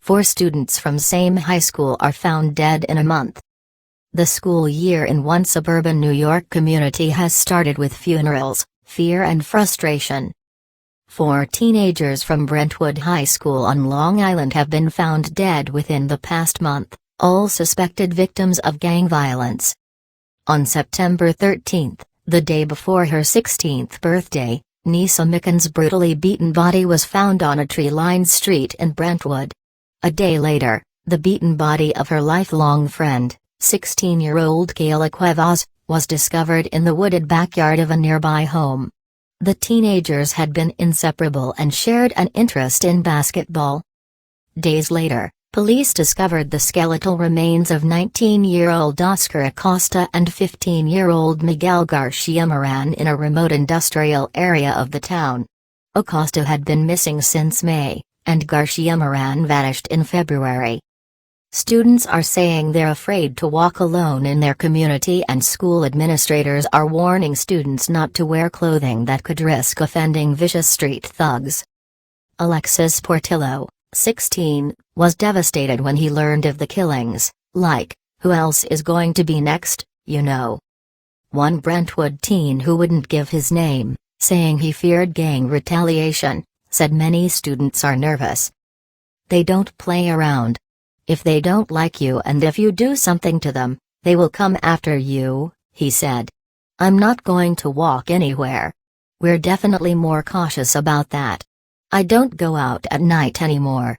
4 students from same high school are found dead in a month. The school year in one suburban New York community has started with funerals, fear and frustration. 4 teenagers from Brentwood High School on Long Island have been found dead within the past month, all suspected victims of gang violence. On September 13, the day before her 16th birthday, Nisa Mickens' brutally beaten body was found on a tree-lined street in Brentwood. A day later, the beaten body of her lifelong friend, 16-year-old Kayla Cuevas, was discovered in the wooded backyard of a nearby home. The teenagers had been inseparable and shared an interest in basketball. Days later, police discovered the skeletal remains of 19-year-old Oscar Acosta and 15-year-old Miguel Garcia Moran in a remote industrial area of the town. Acosta had been missing since May, and Garcia Moran vanished in February. Students are saying they're afraid to walk alone in their community, and school administrators are warning students not to wear clothing that could risk offending vicious street thugs. Alexis Portillo, 16, was devastated when he learned of the killings. Like, who else is going to be next, you know? One Brentwood teen who wouldn't give his name, saying he feared gang retaliation, said many students are nervous. They don't play around. If they don't like you and if you do something to them, they will come after you, he said. I'm not going to walk anywhere. We're definitely more cautious about that. I don't go out at night anymore.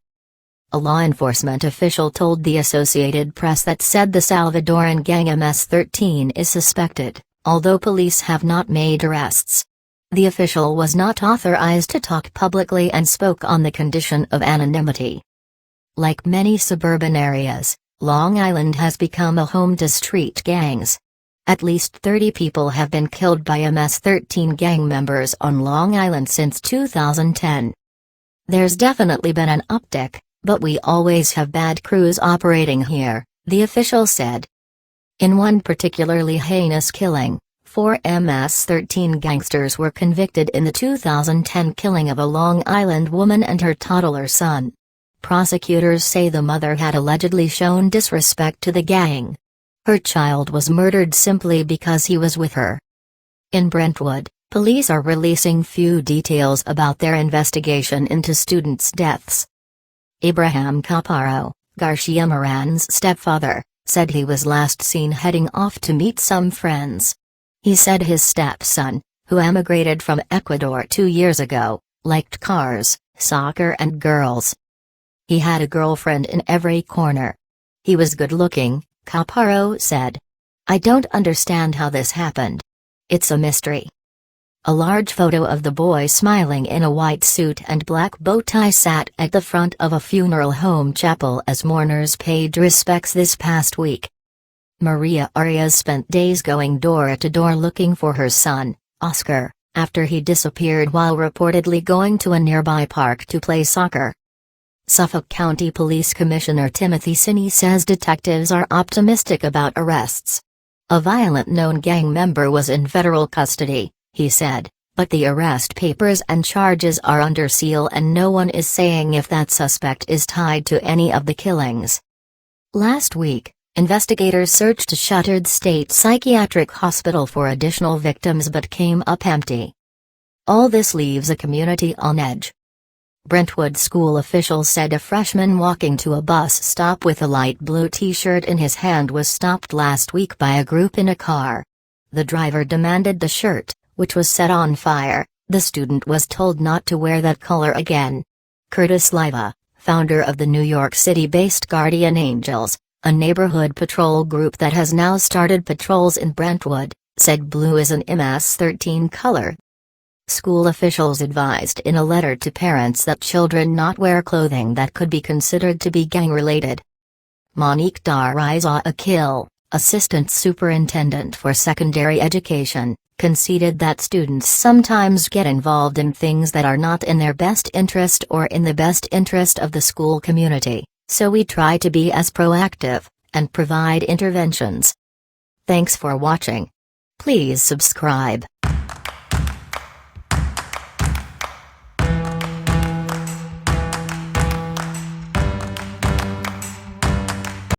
A law enforcement official told the Associated Press that said the Salvadoran gang MS-13 is suspected, although police have not made arrests. The official was not authorized to talk publicly and spoke on the condition of anonymity. Like many suburban areas, Long Island has become a home to street gangs. At least 30 people have been killed by MS-13 gang members on Long Island since 2010. There's definitely been an uptick, but we always have bad crews operating here, the official said. In one particularly heinous killing, 4 MS-13 gangsters were convicted in the 2010 killing of a Long Island woman and her toddler son. Prosecutors say the mother had allegedly shown disrespect to the gang. Her child was murdered simply because he was with her. In Brentwood, police are releasing few details about their investigation into students' deaths. Abraham Caparo, Garcia Moran's stepfather, said he was last seen heading off to meet some friends. He said his stepson, who emigrated from Ecuador 2 years ago, liked cars, soccer and girls. He had a girlfriend in every corner. He was good-looking, Caparo said. I don't understand how this happened. It's a mystery. A large photo of the boy smiling in a white suit and black bow tie sat at the front of a funeral home chapel as mourners paid respects this past week. Maria Arias spent days going door to door looking for her son, Oscar, after he disappeared while reportedly going to a nearby park to play soccer. Suffolk County Police Commissioner Timothy Sinney says detectives are optimistic about arrests. A violent known gang member was in federal custody, he said, but the arrest papers and charges are under seal and no one is saying if that suspect is tied to any of the killings. Last week, investigators searched a shuttered state psychiatric hospital for additional victims but came up empty. All this leaves a community on edge. Brentwood school officials said a freshman walking to a bus stop with a light blue t-shirt in his hand was stopped last week by a group in a car. The driver demanded the shirt, which was set on fire. The student was told not to wear that color again. Curtis Leiva, founder of the New York City-based Guardian Angels, a neighborhood patrol group that has now started patrols in Brentwood, said blue is an MS-13 color. School officials advised in a letter to parents that children not wear clothing that could be considered to be gang-related. Monique Daraiza Akil, assistant superintendent for secondary education, conceded that students sometimes get involved in things that are not in their best interest or in the best interest of the school community, so we try to be as proactive and provide interventions. Thanks for watching. Please subscribe.